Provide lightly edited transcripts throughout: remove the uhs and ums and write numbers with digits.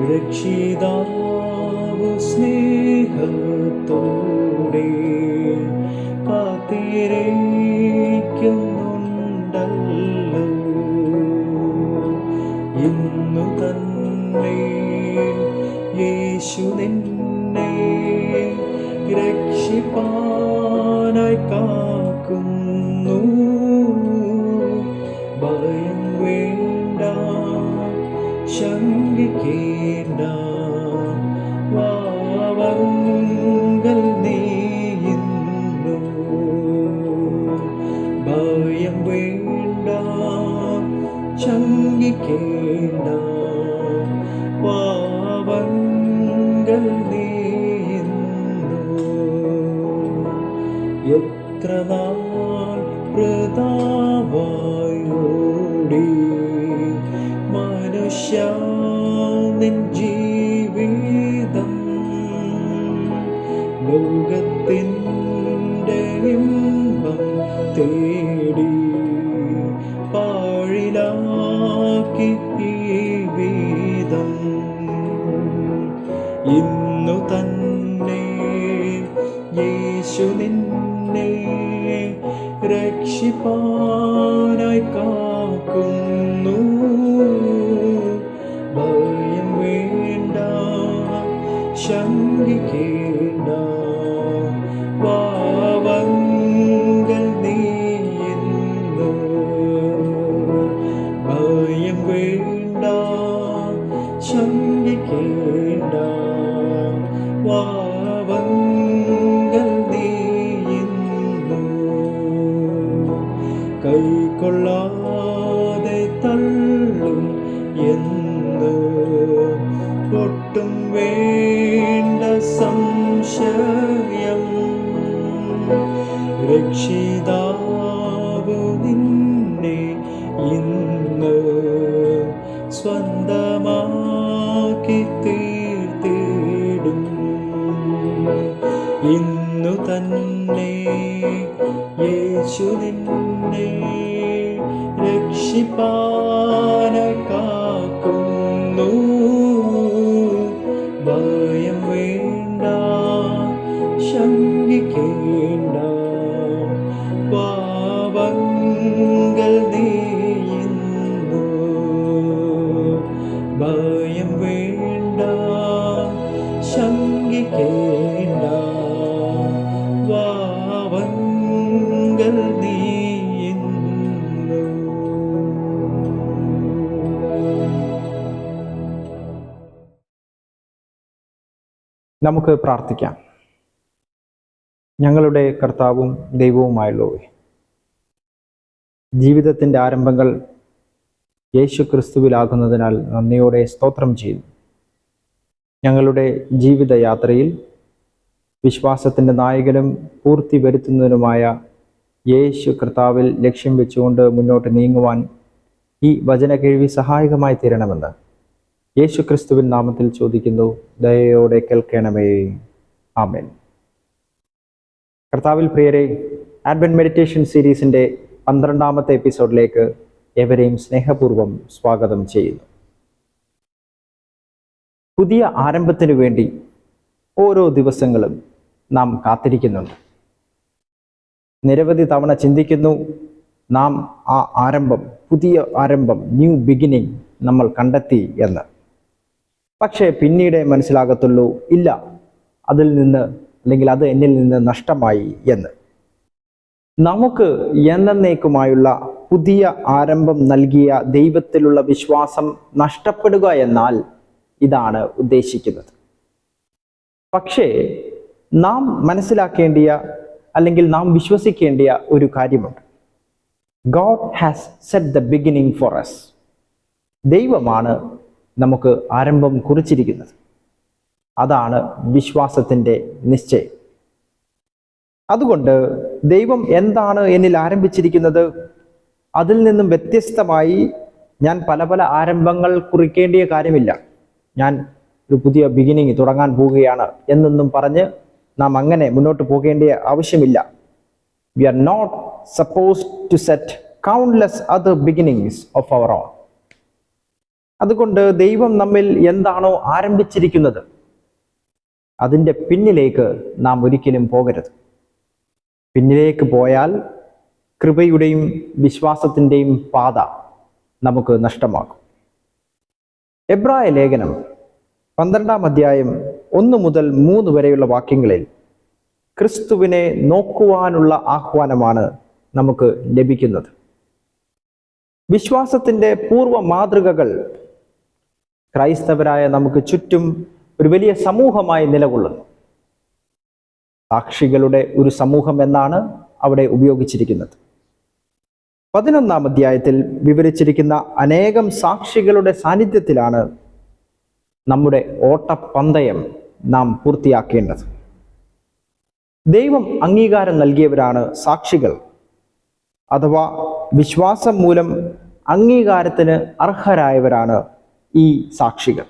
രക്ഷിതാവ് സ്നേഹത്തോടെ കാത്തിരിക്കുന്നുണ്ടല്ലോ. ഇന്നു തന്നെ യേശു നിന്നെ രക്ഷിപ്പാനായി കാക്കുന്നു. ഭയം വേണ്ട, ശങ്കിക്കേണ്ട, വാവങ്കൽ നീയുന്നു. ഭയം വേണ്ട, ശങ്കിക്കേണ്ട, വാവങ്കൽ നീയുന്നു. എത്ര നാൾ വൃഥാവായി ഓടി മനുഷ്യ നിൻ ജീവിതം, ലോകത്തിൻ്റെ ഇമ്പം തേടി പാഴിലാക്കി ഈ വീതം. ഇന്നു തന്നെ യേശു നിന്നെ രക്ഷിപ്പാനായി കാക്കുന്നു. ഭയം വേണ്ട, ശങ്കിക്കേണ്ട, വാവങ്കൽ നീയുന്നു. ഭയം വേണ്ട, ശങ്കിക്കേണ്ട, വാവങ്കൽ നീയുന്നു. കൈക്കൊള്ളാതെ തള്ളും എന്ന് ഒട്ടും വേണ്ട സംശയം. രക്ഷിതാവ് നിന്നെ ഇന്ന് സ്വന്തമാക്കി തീർത്തിടും. ഇന്നു തന്നെ യേശു നിന്നെ രക്ഷിപ്പാനായി കാക്കുന്നു. ഭയം വേണ്ട, ശങ്കിക്കേണ്ട, പാവങ്ങൾ നീയുന്നു. ഭയം വേണ്ട, ശങ്കിക്കേണ്ട, പാവങ്ങൾ നീയുന്നു. നമുക്ക് പ്രാർത്ഥിക്കാം. ഞങ്ങളുടെ കർത്താവും ദൈവവുമായുള്ളവേ, ജീവിതത്തിൻ്റെ ആരംഭങ്ങൾ യേശു ക്രിസ്തുവിലാകുന്നതിനാൽ നന്ദിയോടെ സ്തോത്രം ചെയ്യുന്നു. ഞങ്ങളുടെ ജീവിതയാത്രയിൽ വിശ്വാസത്തിൻ്റെ നായകനും പൂർത്തി വരുത്തുന്നതിനുമായ യേശു കർത്താവിൽ ലക്ഷ്യം വെച്ചുകൊണ്ട് മുന്നോട്ട് നീങ്ങുവാൻ ഈ വചന കേൾവി സഹായകമായി തീരണമെന്ന് യേശു ക്രിസ്തുവിൻ നാമത്തിൽ ചോദിക്കുന്നു. ദയയോടെ കേൾക്കണമേ. ആമേൻ. കർത്താവിൽ പ്രിയരെ, അഡ്വെന്റ് മെഡിറ്റേഷൻ സീരീസിൻ്റെ 12ാമത്തെ എപ്പിസോഡിലേക്ക് ഏവരെയും സ്നേഹപൂർവ്വം സ്വാഗതം ചെയ്യുന്നു. പുതിയ ആരംഭത്തിനു വേണ്ടി ഓരോ ദിവസങ്ങളും നാം കാത്തിരിക്കുന്നുണ്ട്. നിരവധി തവണ ചിന്തിക്കുന്നു, നാം ആ ആരംഭം, പുതിയ ആരംഭം, ന്യൂ ബിഗിനിങ് നമ്മൾ കണ്ടെത്തി എന്ന്. പക്ഷേ പിന്നീട് മനസ്സിലാകത്തുള്ളൂ, ഇല്ല, അതിൽ നിന്ന് അല്ലെങ്കിൽ അത് എന്നിൽ നിന്ന് നഷ്ടമായി എന്ന്. നമുക്ക് എന്നേക്കുമായുള്ള പുതിയ ആരംഭം നൽകിയ ദൈവത്തിലുള്ള വിശ്വാസം നഷ്ടപ്പെടുക എന്നാൽ ഇതാണ് ഉദ്ദേശിക്കുന്നത്. പക്ഷേ നാം മനസ്സിലാക്കേണ്ടിയ അല്ലെങ്കിൽ നാം വിശ്വസിക്കേണ്ടിയ ഒരു കാര്യമുണ്ട്. God has set the beginning for us. ദൈവമാണ് നമുക്ക് ആരംഭം കുറിച്ചിരിക്കുന്നത്. അതാണ് വിശ്വാസത്തിൻ്റെ നിശ്ചയം. അതുകൊണ്ട് ദൈവം എന്താണ് എന്നിൽ ആരംഭിച്ചിരിക്കുന്നത്, അതിൽ നിന്നും വ്യത്യസ്തമായി ഞാൻ പല പല ആരംഭങ്ങൾ കുറിക്കേണ്ടിയ കാര്യമില്ല. ഞാൻ ഒരു പുതിയ ബിഗിനിങ് തുടങ്ങാൻ പോവുകയാണ് എന്നൊന്നും പറഞ്ഞ് നാം അങ്ങനെ മുന്നോട്ട് പോകേണ്ട ആവശ്യമില്ല. We are not supposed to set countless other beginnings of our own. അതുകൊണ്ട് ദൈവം നമ്മിൽ എന്താണോ ആരംഭിച്ചിരിക്കുന്നത് അതിൻ്റെ പിന്നിലേക്ക് നാം ഒരിക്കലും പോകരുത്. പിന്നിലേക്ക് പോയാൽ കൃപയുടെയും വിശ്വാസത്തിൻ്റെയും പാത നമുക്ക് നഷ്ടമാകും. എബ്രായ ലേഖനം 12-ാം അധ്യായം 1 മുതൽ 3 വരെയുള്ള വാക്യങ്ങളിൽ ക്രിസ്തുവിനെ നോക്കുവാനുള്ള ആഹ്വാനമാണ് നമുക്ക് ലഭിക്കുന്നത്. വിശ്വാസത്തിൻ്റെ പൂർവ്വ മാതൃകകൾ ക്രൈസ്തവരായ നമുക്ക് ചുറ്റും ഒരു വലിയ സമൂഹമായി നിലകൊള്ളുന്നു. സാക്ഷികളുടെ ഒരു സമൂഹം എന്നാണ് അവിടെ ഉപയോഗിച്ചിരിക്കുന്നത്. 11-ാം അധ്യായത്തിൽ വിവരിച്ചിരിക്കുന്ന അനേകം സാക്ഷികളുടെ സാന്നിധ്യത്തിലാണ് നമ്മുടെ ഓട്ടപ്പന്തയം നാം പൂർത്തിയാക്കേണ്ടത്. ദൈവം അംഗീകാരം നൽകിയവരാണ് സാക്ഷികൾ, അഥവാ വിശ്വാസം മൂലം അംഗീകാരത്തിന് അർഹരായവരാണ് ഈ സാക്ഷികൾ.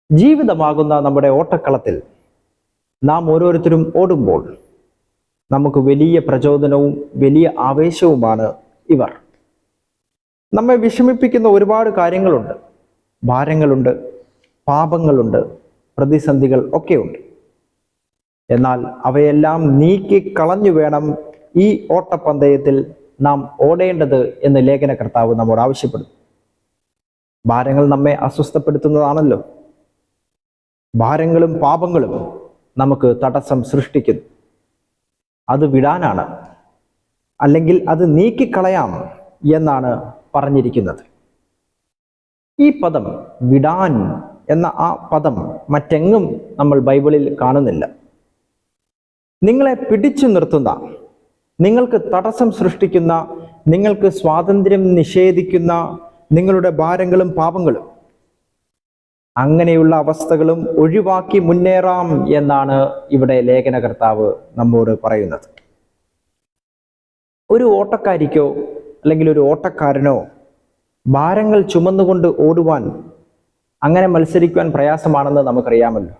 ജീവിതമാകുന്ന നമ്മുടെ ഓട്ടക്കളത്തിൽ നാം ഓരോരുത്തരും ഓടുമ്പോൾ നമുക്ക് വലിയ പ്രചോദനവും വലിയ ആവേശവുമാണ് ഇവർ. നമ്മെ വിഷമിപ്പിക്കുന്ന ഒരുപാട് കാര്യങ്ങളുണ്ട്, ഭാരങ്ങളുണ്ട്, പാപങ്ങളുണ്ട്, പ്രതിസന്ധികൾ ഒക്കെയുണ്ട്. എന്നാൽ അവയെല്ലാം നീക്കിക്കളഞ്ഞു വേണം ഈ ഓട്ടപ്പന്തയത്തിൽ നാം ഓടേണ്ടത് എന്ന് ലേഖനകർത്താവ് നമ്മോട് ആവശ്യപ്പെടുന്നു. ഭാരങ്ങൾ നമ്മെ അസ്വസ്ഥപ്പെടുത്തുന്നതാണല്ലോ. ഭാരങ്ങളും പാപങ്ങളും നമുക്ക് തടസ്സം സൃഷ്ടിക്കുന്നു. അത് വിടാനാണ്, അല്ലെങ്കിൽ അത് നീക്കിക്കളയാം എന്നാണ് പറഞ്ഞിരിക്കുന്നത്. ഈ പദം വിടാൻ എന്ന ആ പദം മറ്റെങ്ങും നമ്മൾ ബൈബിളിൽ കാണുന്നില്ല. നിങ്ങളെ പിടിച്ചു നിർത്തുന്ന, നിങ്ങൾക്ക് തടസ്സം സൃഷ്ടിക്കുന്ന, നിങ്ങൾക്ക് സ്വാതന്ത്ര്യം നിഷേധിക്കുന്ന നിങ്ങളുടെ ഭാരങ്ങളും പാപങ്ങളും, അങ്ങനെയുള്ള അവസ്ഥകളും ഒഴിവാക്കി മുന്നേറാം എന്നാണ് ഇവിടെ ലേഖനകർത്താവ് നമ്മോട് പറയുന്നത്. ഒരു ഓട്ടക്കാരിക്കോ അല്ലെങ്കിൽ ഒരു ഓട്ടക്കാരനോ ഭാരങ്ങൾ ചുമന്നുകൊണ്ട് ഓടുവാൻ, അങ്ങനെ മത്സരിക്കുവാൻ പ്രയാസമാണെന്ന് നമുക്കറിയാമല്ലോ.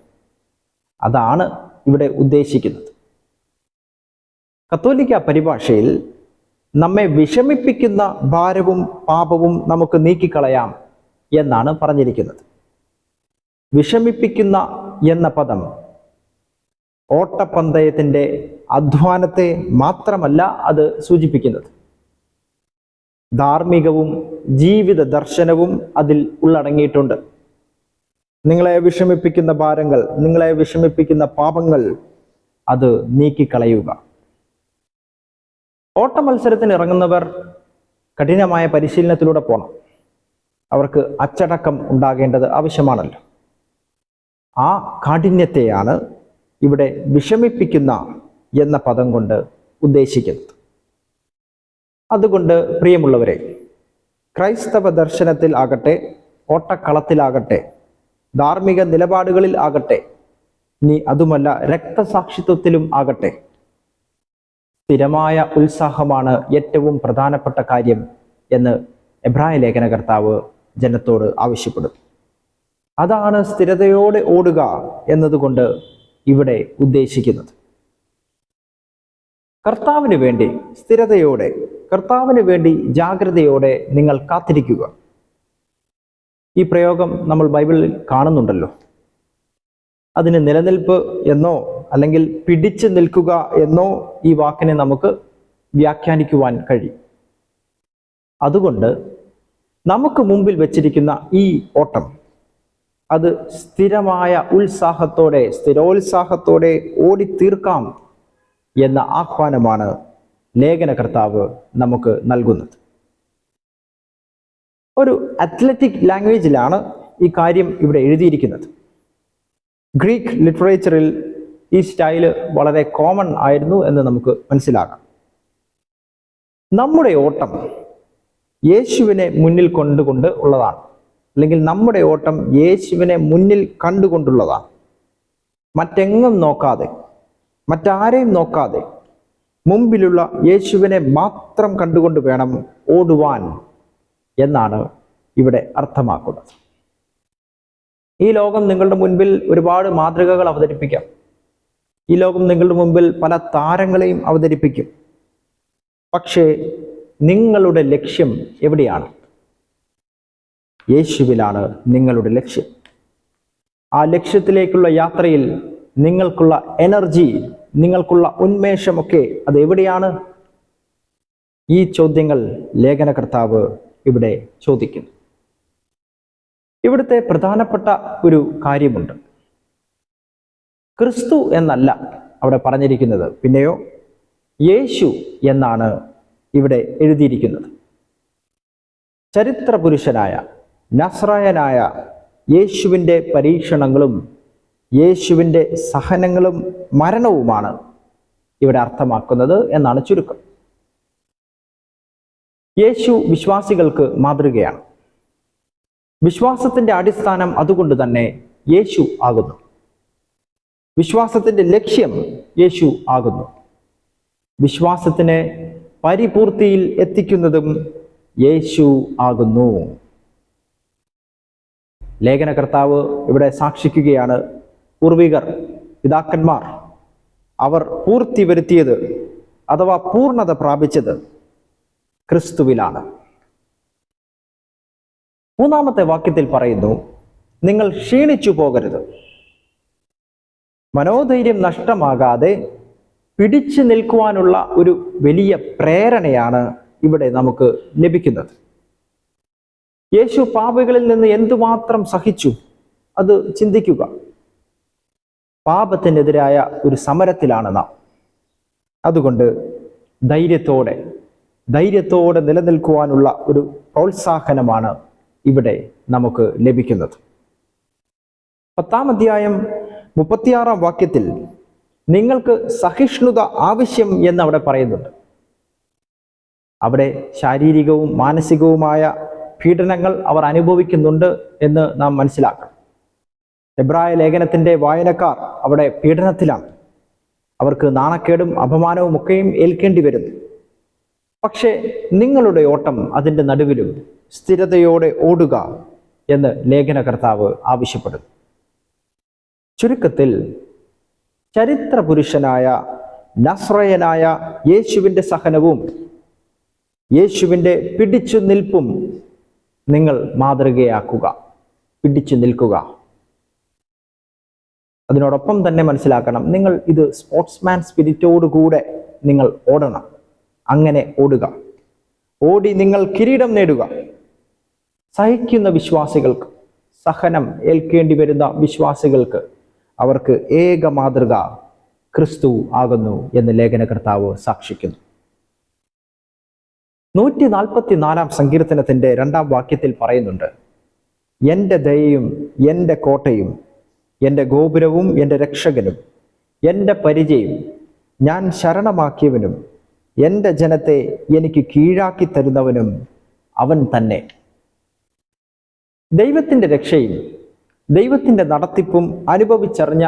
അതാണ് ഇവിടെ ഉദ്ദേശിക്കുന്നത്. കത്തോലിക്ക പരിഭാഷയിൽ നമ്മെ വിഷമിപ്പിക്കുന്ന ഭാരവും പാപവും നമുക്ക് നീക്കിക്കളയാം എന്നാണ് പറഞ്ഞിരിക്കുന്നത്. വിഷമിപ്പിക്കുന്ന എന്ന പദം ഓട്ടപ്പന്തയത്തിൻ്റെ അധ്വാനത്തെ മാത്രമല്ല അത് സൂചിപ്പിക്കുന്നത്. ധാർമ്മികവും ജീവിത ദർശനവും അതിൽ ഉള്ളടങ്ങിയിട്ടുണ്ട്. നിങ്ങളെ വിഷമിപ്പിക്കുന്ന ഭാരങ്ങൾ, നിങ്ങളെ വിഷമിപ്പിക്കുന്ന പാപങ്ങൾ, അത് നീക്കിക്കളയുക. ഓട്ട മത്സരത്തിന് ഇറങ്ങുന്നവർ കഠിനമായ പരിശീലനത്തിലൂടെ പോകണം. അവർക്ക് അച്ചടക്കം ഉണ്ടാകേണ്ടത് ആവശ്യമാണല്ലോ. ആ കാഠിന്യത്തെയാണ് ഇവിടെ വിഷമിപ്പിക്കുന്ന എന്ന പദം കൊണ്ട് ഉദ്ദേശിക്കുന്നത്. അതുകൊണ്ട് പ്രിയമുള്ളവരെ, ക്രൈസ്തവ ദർശനത്തിൽ ആകട്ടെ, ഓട്ടക്കളത്തിലാകട്ടെ, ധാർമ്മിക നിലപാടുകളിൽ ആകട്ടെ, ഇനി അതുമല്ല രക്തസാക്ഷിത്വത്തിലും ആകട്ടെ, സ്ഥിരമായ ഉത്സാഹമാണ് ഏറ്റവും പ്രധാനപ്പെട്ട കാര്യം എന്ന് എബ്രായ ലേഖനകർത്താവ് ജനത്തോട് ആവശ്യപ്പെടുന്നു. അതാണ് സ്ഥിരതയോടെ ഓടുക എന്നതുകൊണ്ട് ഇവിടെ ഉദ്ദേശിക്കുന്നത്. കർത്താവിന് വേണ്ടി സ്ഥിരതയോടെ, കർത്താവിന് വേണ്ടി ജാഗ്രതയോടെ നിങ്ങൾ കാത്തിരിക്കുക. ഈ പ്രയോഗം നമ്മൾ ബൈബിളിൽ കാണുന്നുണ്ടല്ലോ. അതിന് നിലനിൽപ്പ് എന്നോ അല്ലെങ്കിൽ പിടിച്ചു നിൽക്കുക എന്നോ ഈ വാക്കിനെ നമുക്ക് വ്യാഖ്യാനിക്കുവാൻ കഴിയും. അതുകൊണ്ട് നമുക്ക് മുമ്പിൽ വച്ചിരിക്കുന്ന ഈ ഓട്ടം അത് സ്ഥിരമായ ഉത്സാഹത്തോടെ, സ്ഥിരോത്സാഹത്തോടെ ഓടിത്തീർക്കാം എന്ന ആഹ്വാനമാണ് ലേഖനകർത്താവ് നമുക്ക് നൽകുന്നത്. ഒരു അത്ലറ്റിക് ലാംഗ്വേജിലാണ് ഈ കാര്യം ഇവിടെ എഴുതിയിരിക്കുന്നത്. ഗ്രീക്ക് ലിറ്ററേച്ചറിൽ ഈ സ്റ്റൈല് വളരെ കോമൺ ആയിരുന്നു എന്ന് നമുക്ക് മനസ്സിലാക്കാം. നമ്മുടെ ഓട്ടം യേശുവിനെ മുന്നിൽ കൊണ്ടുകൊണ്ട് ഉള്ളതാണ്, അല്ലെങ്കിൽ നമ്മുടെ ഓട്ടം യേശുവിനെ മുന്നിൽ കണ്ടുകൊണ്ടുള്ളതാണ്. മറ്റെങ്ങും നോക്കാതെ, മറ്റാരെയും നോക്കാതെ മുമ്പിലുള്ള യേശുവിനെ മാത്രം കണ്ടുകൊണ്ട് വേണം ഓടുവാൻ എന്നാണ് ഇവിടെ അർത്ഥമാക്കുന്നത്. ഈ ലോകം നിങ്ങളുടെ മുൻപിൽ ഒരുപാട് മാതൃകകൾ അവതരിപ്പിക്കാം. ഈ ലോകം നിങ്ങളുടെ മുമ്പിൽ പല താരങ്ങളെയും അവതരിപ്പിക്കും. പക്ഷേ നിങ്ങളുടെ ലക്ഷ്യം എവിടെയാണ്? യേശുവിലാണ് നിങ്ങളുടെ ലക്ഷ്യം. ആ ലക്ഷ്യത്തിലേക്കുള്ള യാത്രയിൽ നിങ്ങൾക്കുള്ള എനർജി, നിങ്ങൾക്കുള്ള ഉന്മേഷമൊക്കെ അത് എവിടെയാണ്? ഈ ചോദ്യങ്ങൾ ലേഖനകർത്താവ് ഇവിടെ ചോദിക്കുന്നു. ഇവിടുത്തെ പ്രധാനപ്പെട്ട ഒരു കാര്യമുണ്ട്. ക്രിസ്തു എന്നല്ല അവിടെ പറഞ്ഞിരിക്കുന്നത്, പിന്നെയോ യേശു എന്നാണ് ഇവിടെ എഴുതിയിരിക്കുന്നത്. ചരിത്ര പുരുഷനായ നസ്രായനായ യേശുവിൻ്റെ പരീക്ഷണങ്ങളും യേശുവിൻ്റെ സഹനങ്ങളും മരണവുമാണ് ഇവിടെ അർത്ഥമാക്കുന്നത് എന്നാണ് ചുരുക്കം. യേശു വിശ്വാസികൾക്ക് മാതൃകയാണ്. വിശ്വാസത്തിൻ്റെ അടിസ്ഥാനം അതുകൊണ്ട് തന്നെ യേശു ആകുന്നു. വിശ്വാസത്തിൻ്റെ ലക്ഷ്യം യേശു ആകുന്നു. വിശ്വാസത്തിനെ പരിപൂർത്തിയിൽ എത്തിക്കുന്നതും യേശു ആകുന്നു. ലേഖനകർത്താവ് ഇവിടെ സാക്ഷിക്കുകയാണ്, പൂർവികർ, പിതാക്കന്മാർ അവർ പൂർത്തി വരുത്തിയത് അഥവാ പൂർണ്ണത പ്രാപിച്ചത് ക്രിസ്തുവിലാണ്. മൂന്നാമത്തെ വാക്യത്തിൽ പറയുന്നു, നിങ്ങൾ ക്ഷീണിച്ചു പോകരുത്. മനോധൈര്യം നഷ്ടമാകാതെ പിടിച്ചു നിൽക്കുവാനുള്ള ഒരു വലിയ പ്രേരണയാണ് ഇവിടെ നമുക്ക് ലഭിക്കുന്നത്. യേശു പാപികളിൽ നിന്ന് എന്തുമാത്രം സഹിച്ചു അത് ചിന്തിക്കുക. പാപത്തിനെതിരായ ഒരു സമരത്തിലാണ് നാം. അതുകൊണ്ട് ധൈര്യത്തോടെ നിലനിൽക്കുവാനുള്ള ഒരു പ്രോത്സാഹനമാണ് ഇവിടെ നമുക്ക് ലഭിക്കുന്നത്. 10-ാം അധ്യായം 36-ാം വാക്യത്തിൽ നിങ്ങൾക്ക് സഹിഷ്ണുത ആവശ്യം എന്ന് അവിടെ പറയുന്നുണ്ട്. അവിടെ ശാരീരികവും മാനസികവുമായ പീഡനങ്ങൾ അവർ അനുഭവിക്കുന്നുണ്ട് എന്ന് നാം മനസ്സിലാക്കണം. എബ്രായ ലേഖനത്തിൻ്റെ വായനക്കാർ അവിടെ പീഡനത്തിലാണ്. അവർക്ക് നാണക്കേടും അപമാനവും ഒക്കെയും ഏൽക്കേണ്ടി വരുന്നു. പക്ഷേ നിങ്ങളുടെ ഓട്ടം അതിൻ്റെ നടുവിലും സ്ഥിരതയോടെ ഓടുക എന്ന് ലേഖനകർത്താവ് ആവശ്യപ്പെടുന്നു. ചുരുക്കത്തിൽ ചരിത്ര പുരുഷനായ നസ്രയനായ യേശുവിൻ്റെ സഹനവും യേശുവിൻ്റെ പിടിച്ചു നിൽപ്പും നിങ്ങൾ മാതൃകയാക്കുക, പിടിച്ചു നിൽക്കുക. അതിനോടൊപ്പം തന്നെ മനസ്സിലാക്കണം, നിങ്ങൾ ഇത് സ്പോർട്സ്മാൻ സ്പിരിറ്റോടുകൂടെ നിങ്ങൾ ഓടണം. അങ്ങനെ ഓടുക, ഓടി നിങ്ങൾ കിരീടം നേടുക. സഹിക്കുന്ന വിശ്വാസികൾക്ക്, സഹനം ഏൽക്കേണ്ടി വരുന്ന വിശ്വാസികൾക്ക് അവർക്ക് ഏക മാതൃക ക്രിസ്തു ആകുന്നു എന്ന് ലേഖനകർത്താവ് സാക്ഷിക്കുന്നു. 144-ാം സങ്കീർത്തനത്തിൻ്റെ 2-ാം വാക്യത്തിൽ പറയുന്നുണ്ട്, എൻ്റെ ദയയും എൻ്റെ കോട്ടയും എൻ്റെ ഗോപുരവും എൻ്റെ രക്ഷകനും എൻ്റെ പരിചയും ഞാൻ ശരണമാക്കിയവനും എൻ്റെ ജനത്തെ എനിക്ക് കീഴാക്കി തരുന്നവനും അവൻ തന്നെ. ദൈവത്തിൻ്റെ രക്ഷയും ദൈവത്തിൻ്റെ നടത്തിപ്പും അനുഭവിച്ചറിഞ്ഞ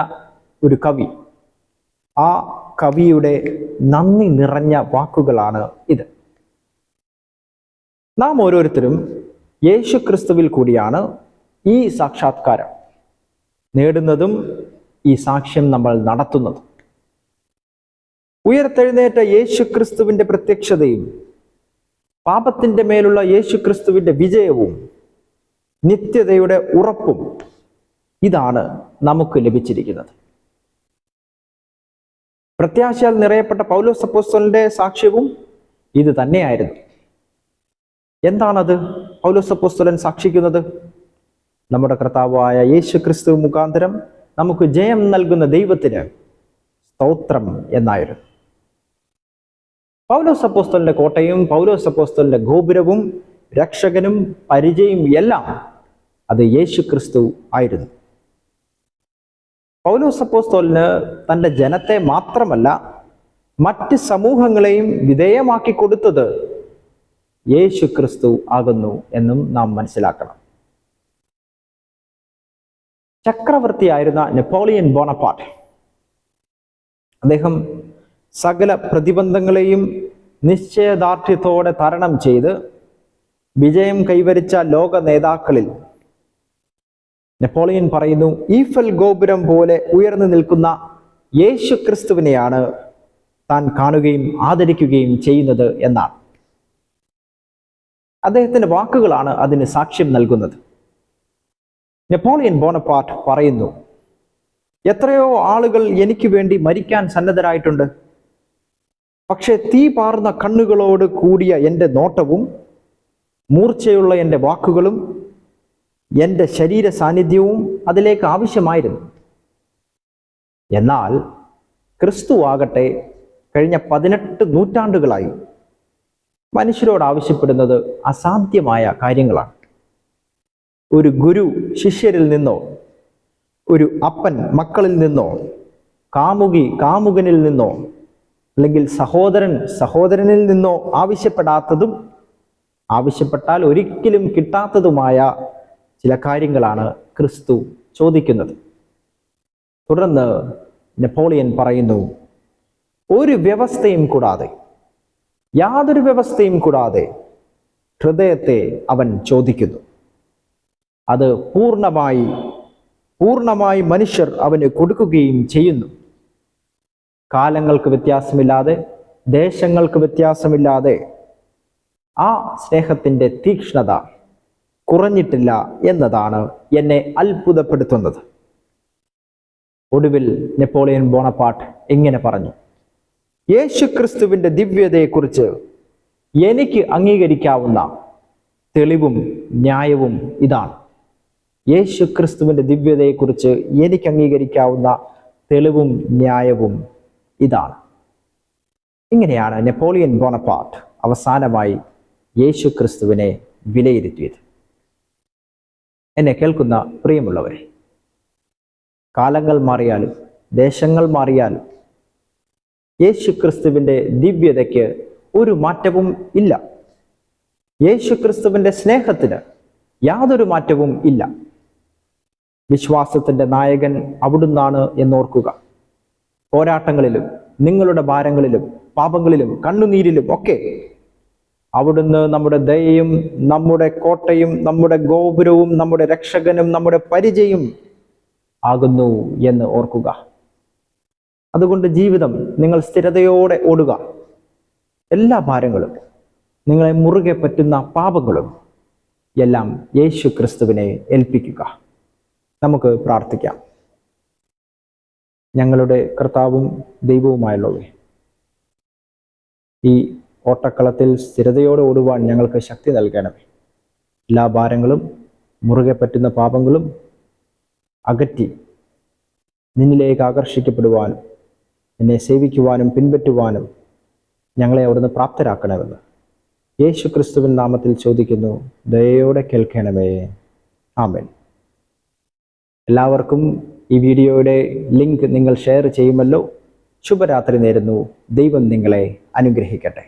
ഒരു കവി, ആ കവിയുടെ നന്ദി നിറഞ്ഞ വാക്കുകളാണ് ഇത്. നാം ഓരോരുത്തരും യേശു ക്രിസ്തുവിൽ കൂടിയാണ് ഈ സാക്ഷാത്കാരം നേടുന്നതും ഈ സാക്ഷ്യം നമ്മൾ നടത്തുന്നതും. ഉയർത്തെഴുന്നേറ്റ യേശു ക്രിസ്തുവിൻ്റെ പ്രത്യക്ഷതയും പാപത്തിൻ്റെ മേലുള്ള യേശു ക്രിസ്തുവിൻ്റെ വിജയവും നിത്യതയുടെ ഉറപ്പും ഇതാണ് നമുക്ക് ലഭിച്ചിരിക്കുന്നത്. പ്രത്യാശയാൽ നിറയപ്പെട്ട പൗലോസ് അപ്പോസ്തലന്റെ സാക്ഷ്യവും ഇത് തന്നെയായിരുന്നു. എന്താണത് പൗലോസ് അപ്പോസ്തലൻ സാക്ഷിക്കുന്നത്? നമ്മുടെ കർത്താവായ യേശു ക്രിസ്തു മുഖാന്തരം നമുക്ക് ജയം നൽകുന്ന ദൈവത്തിന് സ്തോത്രം എന്നായിരുന്നു. പൗലോസ് അപ്പോസ്തലന്റെ കോട്ടയും പൗലോസ് അപ്പോസ്തലന്റെ ഗോപുരവും രക്ഷകനും പരിചയം എല്ലാം അത് യേശു ക്രിസ്തു ആയിരുന്നു. പൗലോസ് അപ്പോസ്തലന് തൻ്റെ ജനത്തെ മാത്രമല്ല മറ്റ് സമൂഹങ്ങളെയും വിധേയമാക്കി കൊടുത്തത് യേശു ക്രിസ്തു ആകുന്നു എന്നും നാം മനസ്സിലാക്കണം. ചക്രവർത്തിയായിരുന്ന നെപ്പോളിയൻ ബോണപ്പാർട്ട്, അദ്ദേഹം സകല പ്രതിബന്ധങ്ങളെയും നിശ്ചയദാർഢ്യത്തോടെ തരണം ചെയ്ത് വിജയം കൈവരിച്ച ലോക നേതാക്കളിൽ നെപ്പോളിയൻ പറയുന്നു, ഈഫൽ ഗോപുരം പോലെ ഉയർന്നു നിൽക്കുന്ന യേശു ക്രിസ്തുവിനെയാണ് താൻ കാണുകയും ആദരിക്കുകയും ചെയ്യുന്നത് എന്നാണ്. അദ്ദേഹത്തിന്റെ വാക്കുകളാണ് അതിന് സാക്ഷ്യം നൽകുന്നത്. നെപ്പോളിയൻ ബോണപ്പാർട്ട് പറയുന്നു, എത്രയോ ആളുകൾ എനിക്ക് വേണ്ടി മരിക്കാൻ സന്നദ്ധരായിട്ടുണ്ട്. പക്ഷെ തീ പാർന്ന കണ്ണുകളോട് കൂടിയ എൻ്റെ നോട്ടവും മൂർച്ചയുള്ള എൻ്റെ വാക്കുകളും എൻ്റെ ശരീര സാന്നിധ്യവും അതിലേക്ക് ആവശ്യമായിരുന്നു. എന്നാൽ ക്രിസ്തു ആകട്ടെ കഴിഞ്ഞ 18 നൂറ്റാണ്ടുകളായി മനുഷ്യരോട് ആവശ്യപ്പെടുന്നത് അസാധ്യമായ കാര്യങ്ങളാണ്. ഒരു ഗുരു ശിഷ്യരിൽ നിന്നോ, ഒരു അപ്പൻ മക്കളിൽ നിന്നോ, കാമുകി കാമുകനിൽ നിന്നോ, അല്ലെങ്കിൽ സഹോദരൻ സഹോദരനിൽ നിന്നോ ആവശ്യപ്പെടാത്തതും ആവശ്യപ്പെട്ടാൽ ഒരിക്കലും കിട്ടാത്തതുമായ ചില കാര്യങ്ങളാണ് ക്രിസ്തു ചോദിക്കുന്നത്. തുടർന്ന് നെപ്പോളിയൻ പറയുന്നു, ഒരു വ്യവസ്ഥയും കൂടാതെ, യാതൊരു വ്യവസ്ഥയും കൂടാതെ ഹൃദയത്തെ അവൻ ചോദിക്കുന്നു. അത് പൂർണ്ണമായി മനുഷ്യർ അവന് കൊടുക്കുകയും ചെയ്യുന്നു. കാലങ്ങൾക്ക് വ്യത്യാസമില്ലാതെ, ദേശങ്ങൾക്ക് വ്യത്യാസമില്ലാതെ ആ സ്നേഹത്തിൻ്റെ തീക്ഷ്ണത കുറഞ്ഞിട്ടില്ല എന്നതാണ് എന്നെ അത്ഭുതപ്പെടുത്തുന്നത്. ഒടുവിൽ നെപ്പോളിയൻ ബോണപ്പാർട്ട് ഇങ്ങനെ പറഞ്ഞു, യേശു ക്രിസ്തുവിൻ്റെ ദിവ്യതയെക്കുറിച്ച് എനിക്ക് അംഗീകരിക്കാവുന്ന തെളിവും ന്യായവും ഇതാണ്. യേശു ക്രിസ്തുവിൻ്റെ ദിവ്യതയെക്കുറിച്ച് എനിക്ക് അംഗീകരിക്കാവുന്ന തെളിവും ന്യായവും ഇതാണ്. ഇങ്ങനെയാണ് നെപ്പോളിയൻ ബോണപ്പാർട്ട് അവസാനമായി യേശു ക്രിസ്തുവിനെ വിലയിരുത്തിയത്. എന്നെ കേൾക്കുന്ന പ്രിയമുള്ളവരെ, കാലങ്ങൾ മാറിയാലും ദേശങ്ങൾ മാറിയാലും യേശു ക്രിസ്തുവിൻ്റെ ദിവ്യതയ്ക്ക് ഒരു മാറ്റവും ഇല്ല. യേശു ക്രിസ്തുവിൻ്റെ സ്നേഹത്തിന് യാതൊരു മാറ്റവും ഇല്ല. വിശ്വാസത്തിൻ്റെ നായകൻ അവിടുന്നാണ് എന്നോർക്കുക. പോരാട്ടങ്ങളിലും നിങ്ങളുടെ ഭാരങ്ങളിലും പാപങ്ങളിലും കണ്ണുനീരിലും ഒക്കെ അവിടുന്ന് നമ്മുടെ ദയയും നമ്മുടെ കോട്ടയും നമ്മുടെ ഗോപുരവും നമ്മുടെ രക്ഷകനും നമ്മുടെ പരിചയം ആകുന്നു എന്ന് ഓർക്കുക. അതുകൊണ്ട് ജീവിതം നിങ്ങൾ സ്ഥിരതയോടെ ഓടുക. എല്ലാ ഭാരങ്ങളും, നിങ്ങളെ മുറുകെ പറ്റുന്ന പാപങ്ങളും എല്ലാം യേശു ക്രിസ്തുവിനെ ഏൽപ്പിക്കുക. നമുക്ക് പ്രാർത്ഥിക്കാം. ഞങ്ങളുടെ കർത്താവും ദൈവവുമായുള്ളവേ, ഈ ഓട്ടക്കളത്തിൽ സ്ഥിരതയോടെ ഓടുവാൻ ഞങ്ങൾക്ക് ശക്തി നൽകണമേ. എല്ലാ ഭാരങ്ങളും മുറുകെ പറ്റുന്ന പാപങ്ങളും അകറ്റി നിന്നിലേക്ക് ആകർഷിക്കപ്പെടുവാനും എന്നെ സേവിക്കുവാനും പിൻപറ്റുവാനും ഞങ്ങളെ അവിടുന്ന് പ്രാപ്തരാക്കണമെന്ന് യേശു ക്രിസ്തുവിൻ നാമത്തിൽ ചോദിക്കുന്നു. ദയയോടെ കേൾക്കണമേ. ആമേൻ. എല്ലാവർക്കും ഈ വീഡിയോയുടെ ലിങ്ക് നിങ്ങൾ ഷെയർ ചെയ്യുമല്ലോ. ശുഭരാത്രി നേരുന്നു. ദൈവം നിങ്ങളെ അനുഗ്രഹിക്കട്ടെ.